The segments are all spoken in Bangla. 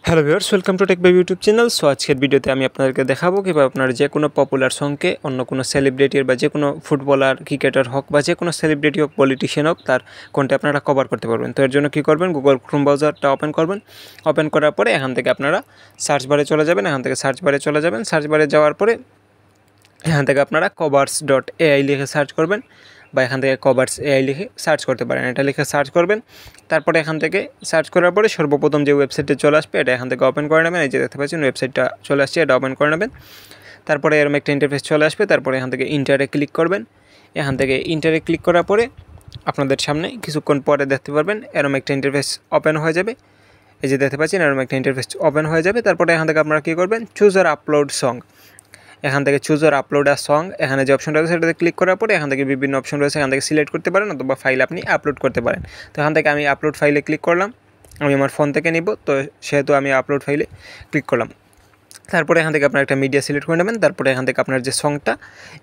Hello viewers, welcome to tech by YouTube channel. So আজকের ভিডিওতে আমি আপনাদেরকে দেখাবো কীভাবে আপনার যে কোনো পপুলার সঙ্গে অন্য কোনো সেলিব্রিটির বা যে কোনো ফুটবলার, ক্রিকেটার হোক বা যে কোনো সেলিব্রিটি হোক, পলিটিশিয়ান হোক, তার কোনটা আপনারা কভার করতে পারবেন। তো এর জন্য কী করবেন, গুগল ক্রোম ব্রাউজারটা ওপেন করবেন। ওপেন করার পরে এখান থেকে আপনারা সার্চ বারে চলে যাবেন। সার্চ বারে যাওয়ার পরে এখান থেকে আপনারা covers.ai লিখে সার্চ করবেন বা এখান থেকে কভার্স এআই লিখে সার্চ করতে পারেন। এটা লিখে সার্চ করবেন, তারপরে এখান থেকে সার্চ করার পরে সর্বপ্রথম যে ওয়েবসাইটে চলে আসবে এটা এখান থেকে ওপেন করে নেবেন। এই যে দেখতে পাচ্ছেন ওয়েবসাইটটা চলে আসছে, এটা ওপেন করে নেবেন। তারপরে এরকম একটা ইন্টারফেস চলে আসবে। তারপরে এখান থেকে ইন্টারে ক্লিক করবেন। এখান থেকে ইন্টারে ক্লিক করার পরে আপনাদের সামনে কিছুক্ষণ পরে দেখতে পারবেন এরকম একটা ইন্টারফেস ওপেন হয়ে যাবে। এই যে দেখতে পাচ্ছেন এরকম একটা ইন্টারফেস ওপেন হয়ে যাবে। তারপরে এখান থেকে আপনারা কী করবেন, চুজ আর আপলোড সং, এখান থেকে চুজ আর আপলোড আর সং, এখানে যে অপশনটা রয়েছে সেটাতে ক্লিক করার পরে এখান থেকে বিভিন্ন অপশন রয়েছে, এখান থেকে সিলেক্ট করতে পারেন অথবা ফাইল আপনি আপলোড করতে পারেন। তো এখান থেকে আমি আপলোড ফাইলে ক্লিক করলাম, আমি আমার ফোন থেকে নিব, তো সেহেতু আমি আপলোড ফাইলে ক্লিক করলাম। তারপরে এখান থেকে আপনার একটা মিডিয়া সিলেক্ট করে নেবেন। তারপরে এখান থেকে আপনার যে সংটা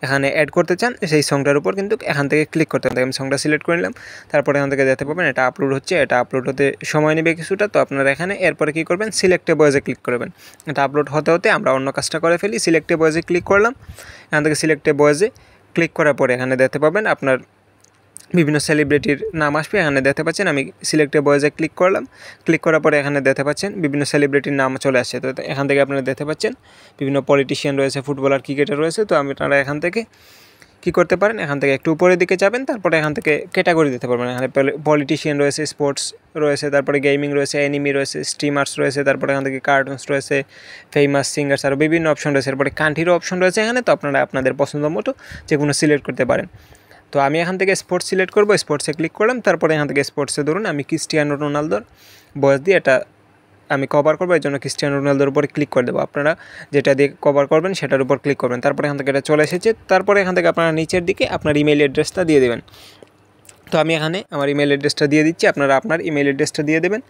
এখানে অ্যাড করতে চান সেই সংটার উপর কিন্তু এখান থেকে ক্লিক করতে হবে। আমি সংটা সিলেক্ট করে নিলাম। তারপরে এখান থেকে দেখতে পাবেন এটা আপলোড হচ্ছে, এটা আপলোড হতে সময় নেবে কিছুটা। তো আপনারা এখানে এরপরে কী করবেন, সিলেক্ট ভয়েসে ক্লিক করবেন। এটা আপলোড হতে হতে আমরা অন্য কাজটা করে ফেলি। সিলেক্ট ভয়েসে ক্লিক করলাম। এখান থেকে সিলেক্ট ভয়েসে ক্লিক করার পরে এখানে দেখতে পাবেন আপনার বিভিন্ন সেলিব্রিটির নাম আসবে। এখানে দেখতে পাচ্ছেন আমি সিলেক্টে ভয়েসে ক্লিক করলাম। ক্লিক করার পরে এখানে দেখতে পাচ্ছেন বিভিন্ন সেলিব্রিটির নাম চলে আসছে। তো এখান থেকে আপনারা দেখতে পাচ্ছেন বিভিন্ন পলিটিশিয়ান রয়েছে, ফুটবলার, ক্রিকেটার রয়েছে। তো আপনারা এখান থেকে কী করতে পারেন, এখান থেকে একটু উপরের দিকে যাবেন, তারপরে এখান থেকে ক্যাটাগরি দিতে পারবেন। এখানে পলিটিশিয়ান রয়েছে, স্পোর্টস রয়েছে, তারপরে গেমিং রয়েছে, অ্যানিমি রয়েছে, স্ট্রিমার্স রয়েছে, তারপরে এখান থেকে কার্টুনস রয়েছে, ফেমাস সিঙ্গার্স, আরও বিভিন্ন অপশন রয়েছে। এরপরে কান্ট্রিরও অপশন রয়েছে এখানে। তো আপনারা আপনাদের পছন্দ মতো যে কোনো সিলেক্ট করতে পারেন। তো আমি এখান থেকে স্পোর্টস সিলেক্ট করবো, স্পোর্টসে ক্লিক করলাম। তারপরে এখান থেকে স্পোর্টসে ধরুন আমি ক্রিস্টিয়ানো রোনালদোর বয়স দিয়ে এটা আমি কভার করবো, এই জন্য ক্রিস্টিয়ানো রোনালদোর উপরে ক্লিক করে দেবো। আপনারা যেটা দিয়ে কভার করবেন সেটার উপর ক্লিক করবেন। তারপরে এখান থেকে এটা চলে এসেছে। তারপরে এখান থেকে আপনারা নিচের দিকে আপনার ইমেল অ্যাড্রেসটা দিয়ে দেবেন। তো আমি এখানে আমার ইমেল অ্যাড্রেসটা দিয়ে দিচ্ছি, আপনারা আপনার ইমেল অ্যাড্রেসটা দিয়ে দেবেন।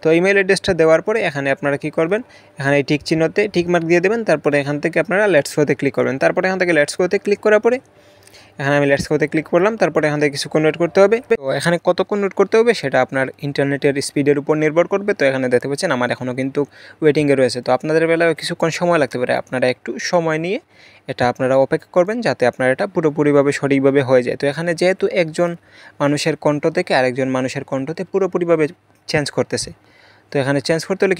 তো ইমেল অ্যাড্রেসটা দেওয়ার পরে এখানে আপনারা কী করবেন, এখানে এই টিক চিহ্নতে টিক মার্ক দিয়ে দেবেন। তারপরে এখান থেকে আপনারা লেটস গোতে ক্লিক করবেন। তারপরে এখান থেকে লেটস গোতে ক্লিক করার পরে এখানে আমি লেটস গোতে ক্লিক করলাম। তারপরে এখান থেকে কিছুক্ষণ ওয়েট করতে হবে। তো এখানে কতক্ষণ ওয়েট করতে হবে সেটা আপনার ইন্টারনেটের স্পিডের উপর নির্ভর করবে। তো এখানে দেখতে পাচ্ছেন আমার এখনও কিন্তু ওয়েটিংয়ে রয়েছে। তো আপনাদের বেলায় কিছুক্ষণ সময় লাগতে পারে, আপনারা একটু সময় নিয়ে এটা আপনারা অপেক্ষা করবেন যাতে আপনার এটা পুরোপুরিভাবে সঠিকভাবে হয়ে যায়। তো এখানে যেহেতু একজন মানুষের কণ্ঠ থেকে আরেকজন মানুষের কণ্ঠতে পুরোপুরিভাবে চেঞ্জ করতেছে, তো এখানে চেঞ্জ করতে হলে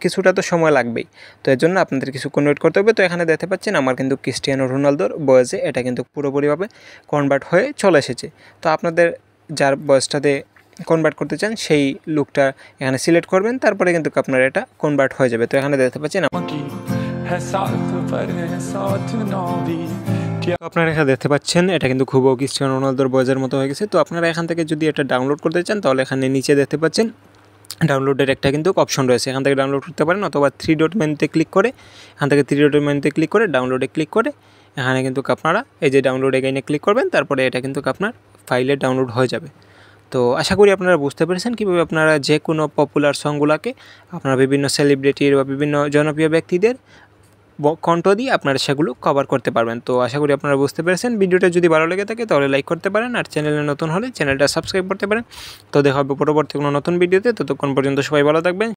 কিছুটা তো সময় লাগবেই। তো এর জন্য আপনাদের কিছুক্ষণ ওয়েট করতে হবে। তো এখানে দেখতে পাচ্ছেন আমার কিন্তু ক্রিস্টিয়ানো রোনালদোর বয়সে এটা কিন্তু পুরোপুরিভাবে কনভার্ট হয়ে চলে এসেছে। তো আপনাদের যার বয়সটাতে কনভার্ট করতে চান সেই লুকটা এখানে সিলেক্ট করবেন, তারপরে কিন্তু আপনার এটা কনভার্ট হয়ে যাবে। তো এখানে দেখতে পাচ্ছেন আপনারা এখানে দেখতে পাচ্ছেন এটা কিন্তু খুব ক্রিস্টিয়ানো রোনালদোর বয়সের মতো হয়ে গেছে। তো আপনারা এখান থেকে যদি এটা ডাউনলোড করতে চান তাহলে এখানে নিচে দেখতে পাচ্ছেন ডাউনলোডের একটা কিন্তু অপশন রয়েছে, এখান থেকে ডাউনলোড করতে পারেন। অথবা 3 ডট মেনুতে ক্লিক করে এখান থেকে 3 ডট মেনুতে ক্লিক করে ডাউনলোডে ক্লিক করে এখানে কিন্তু আপনারা এই যে ডাউনলোড এগেইনে ক্লিক করবেন, তারপরে এটা কিন্তু আপনার ফাইলে ডাউনলোড হয়ে যাবে। তো আশা করি আপনারা বুঝতে পেরেছেন কীভাবে আপনারা যে কোনো পপুলার সংগুলোকে আপনারা বিভিন্ন সেলিব্রিটির বা বিভিন্ন জনপ্রিয় ব্যক্তিদের কণ্ঠ দিয়ে আপনারা সেগুলো কভার করতে পারবেন। তো আশা করি আপনারা বুঝতে পেরেছেন। ভিডিওটা যদি ভালো লেগে থাকে তাহলে লাইক করতে পারেন, আর চ্যানেলে নতুন হলে চ্যানেলটা সাবস্ক্রাইব করতে পারেন। তো দেখা হবে পরবর্তী কোনো নতুন ভিডিওতে। ততক্ষণ পর্যন্ত সবাই ভালো থাকবেন।